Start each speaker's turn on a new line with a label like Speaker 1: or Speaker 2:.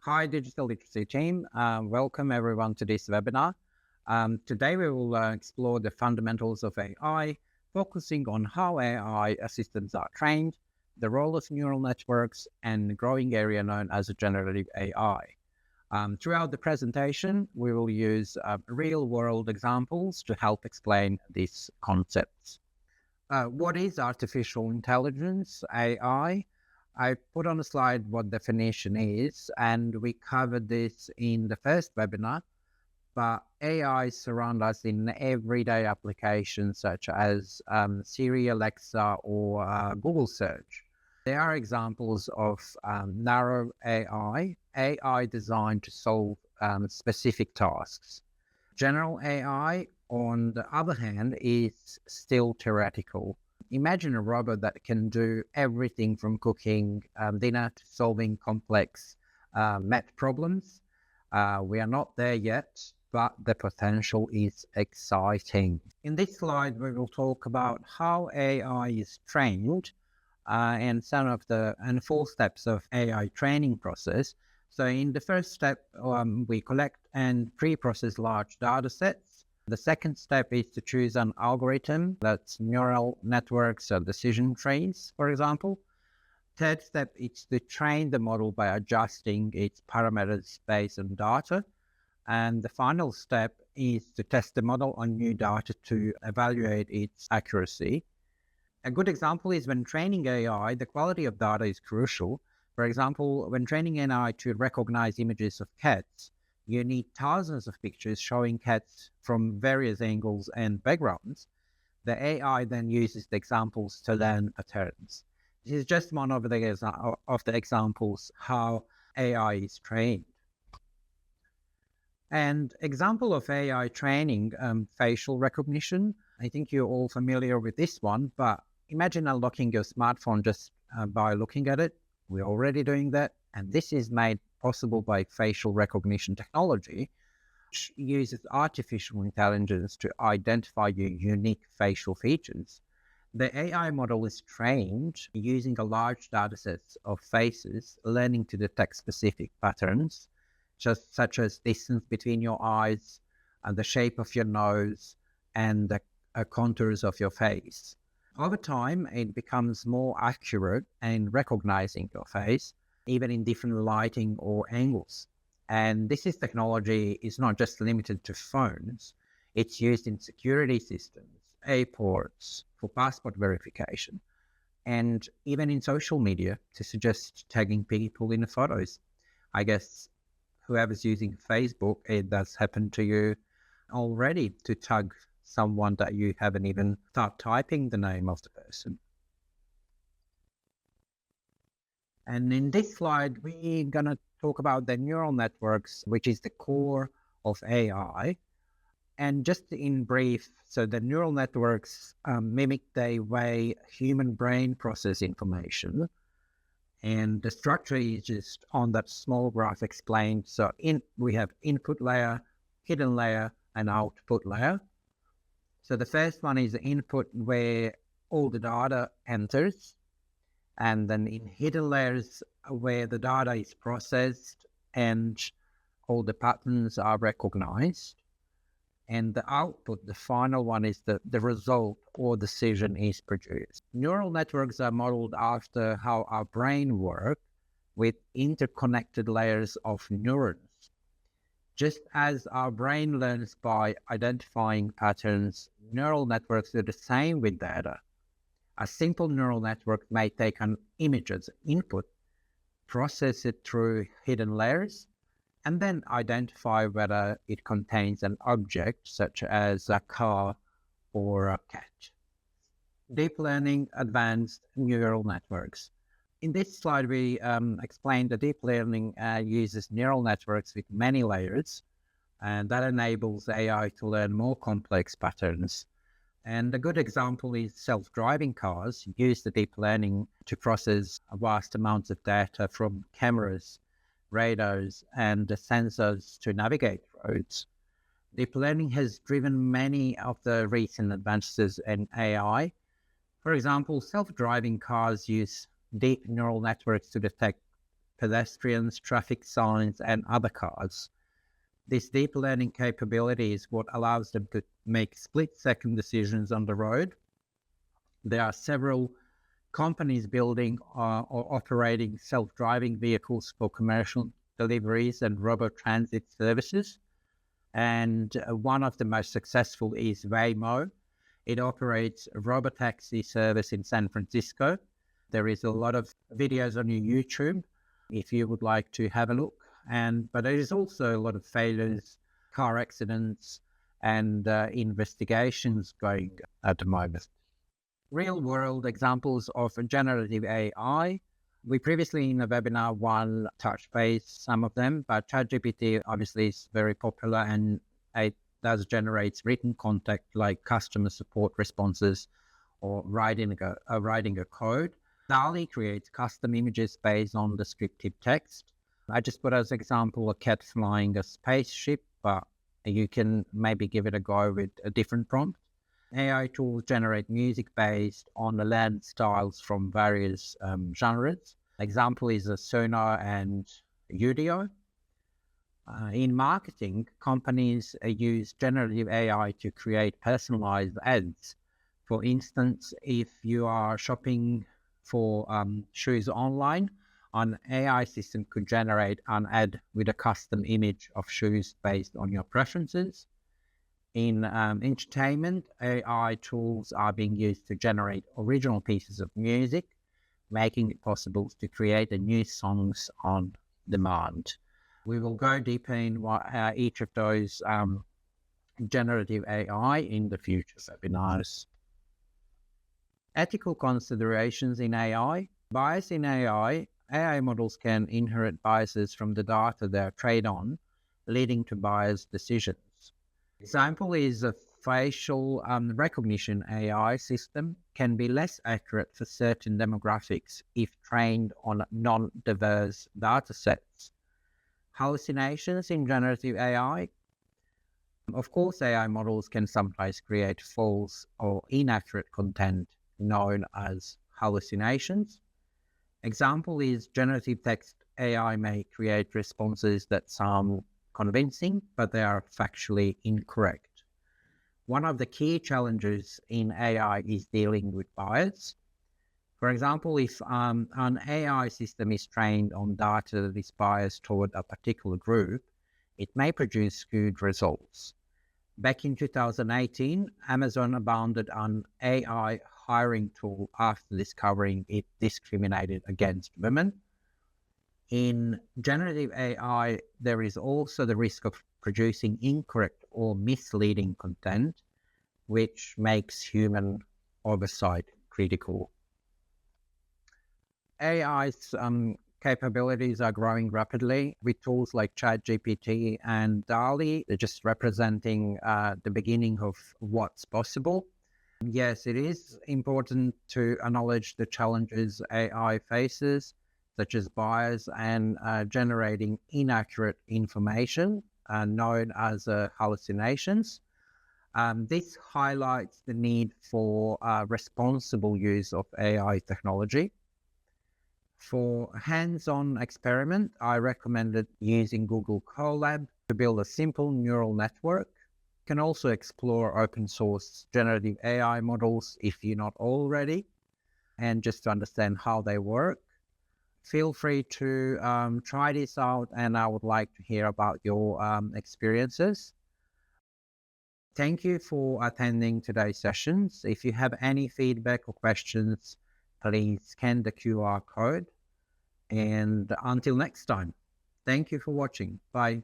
Speaker 1: Hi, Digital Literacy team. Welcome everyone to this webinar. Today we will explore the fundamentals of AI, focusing on how AI systems are trained, the role of neural networks, and the growing area known as generative AI. Throughout the presentation, we will use real-world examples to help explain these concepts. What is artificial intelligence, AI? I put on a slide what definition is, and we covered this in the first webinar, but AI surround us in everyday applications such as Siri, Alexa, or Google search. There are examples of narrow AI designed to solve specific tasks. General AI, on the other hand, is still theoretical. Imagine a robot that can do everything from cooking dinner to solving complex math problems. We are not there yet, but the potential is exciting. In this slide, we will talk about how AI is trained and some of the four steps of AI training process. So in the first step, we collect and pre-process large data sets. The second step is to choose an algorithm, that's neural networks or decision trees, for example. Third step is to train the model by adjusting its parameters based on data. And the final step is to test the model on new data to evaluate its accuracy. A good example is when training AI, the quality of data is crucial. For example, when training AI to recognize images of cats, you need thousands of pictures showing cats from various angles and backgrounds. The AI then uses the examples to learn patterns. This is just one of the examples how AI is trained. And example of AI training, facial recognition. I think you're all familiar with this one, but imagine unlocking your smartphone just by looking at it. We're already doing that. And this is made possible by facial recognition technology, which uses artificial intelligence to identify your unique facial features. The AI model is trained using a large data set of faces, learning to detect specific patterns, such as distance between your eyes, and the shape of your nose, and the contours of your face. Over time, it becomes more accurate in recognizing your face, even in different lighting or angles. And this technology is not just limited to phones. It's used in security systems, airports, for passport verification, and even in social media to suggest tagging people in the photos. I guess whoever's using Facebook, it does happen to you already to tag someone that you haven't even started typing the name of the person. And in this slide, we're going to talk about the neural networks, which is the core of AI. And just in brief, so the neural networks mimic the way human brain process information. And the structure is just on that small graph explained. So we have input layer, hidden layer, and output layer. So the first one is the input where all the data enters. And then in hidden layers where the data is processed and all the patterns are recognized. And the output, the final one, is the result or decision is produced. Neural networks are modeled after how our brain works with interconnected layers of neurons. Just as our brain learns by identifying patterns, neural networks do the same with data. A simple neural network may take an image as input, process it through hidden layers, and then identify whether it contains an object such as a car or a cat. Deep learning advanced neural networks. In this slide, we explained that deep learning uses neural networks with many layers, and that enables AI to learn more complex patterns. And a good example is self-driving cars use the deep learning to process vast amounts of data from cameras, radars, and the sensors to navigate roads. Deep learning has driven many of the recent advances in AI. For example, self-driving cars use deep neural networks to detect pedestrians, traffic signs, and other cars. This deep learning capability is what allows them to make split-second decisions on the road. There are several companies building or operating self-driving vehicles for commercial deliveries and robo-transit services. And one of the most successful is Waymo. It operates a robotaxi service in San Francisco. There is a lot of videos on your YouTube if you would like to have a look. But there is also a lot of failures, car accidents, and investigations going at the moment. Real world examples of generative AI. We previously in the webinar one touched base some of them, but ChatGPT obviously is very popular and it does generate written content like customer support responses or writing a code. DALL-E creates custom images based on descriptive text. I just put as example a cat flying a spaceship, but you can maybe give it a go with a different prompt. AI tools generate music based on the land styles from various genres. Example is a Sonar and Udio. In marketing, companies use generative AI to create personalized ads. For instance, if you are shopping for shoes online, an AI system could generate an ad with a custom image of shoes based on your preferences. In entertainment, AI tools are being used to generate original pieces of music, making it possible to create new songs on demand. We will go deeper in each of those generative AI in the future webinars. Ethical considerations in AI. Bias in AI. AI models can inherit biases from the data they are trained on, leading to biased decisions. Example is a facial recognition AI system can be less accurate for certain demographics if trained on non-diverse data sets. Hallucinations in generative AI. Of course, AI models can sometimes create false or inaccurate content known as hallucinations. Example is generative text AI may create responses that sound convincing, but they are factually incorrect. One of the key challenges in AI is dealing with bias. For example, if an AI system is trained on data that is biased toward a particular group, it may produce skewed results. Back in 2018, Amazon abandoned an AI hiring tool after discovering it discriminated against women. In generative AI, there is also the risk of producing incorrect or misleading content, which makes human oversight critical. AI's capabilities are growing rapidly with tools like ChatGPT and DALL-E. They're just representing the beginning of what's possible. Yes, it is important to acknowledge the challenges AI faces, such as bias and generating inaccurate information known as hallucinations. This highlights the need for responsible use of AI technology. For hands-on experiment, I recommended using Google Colab to build a simple neural network. You can also explore open source generative AI models if you're not already, and just to understand how they work. Feel free to try this out, and I would like to hear about your experiences. Thank you for attending today's sessions. If you have any feedback or questions, please scan the QR code. And until next time, thank you for watching. Bye.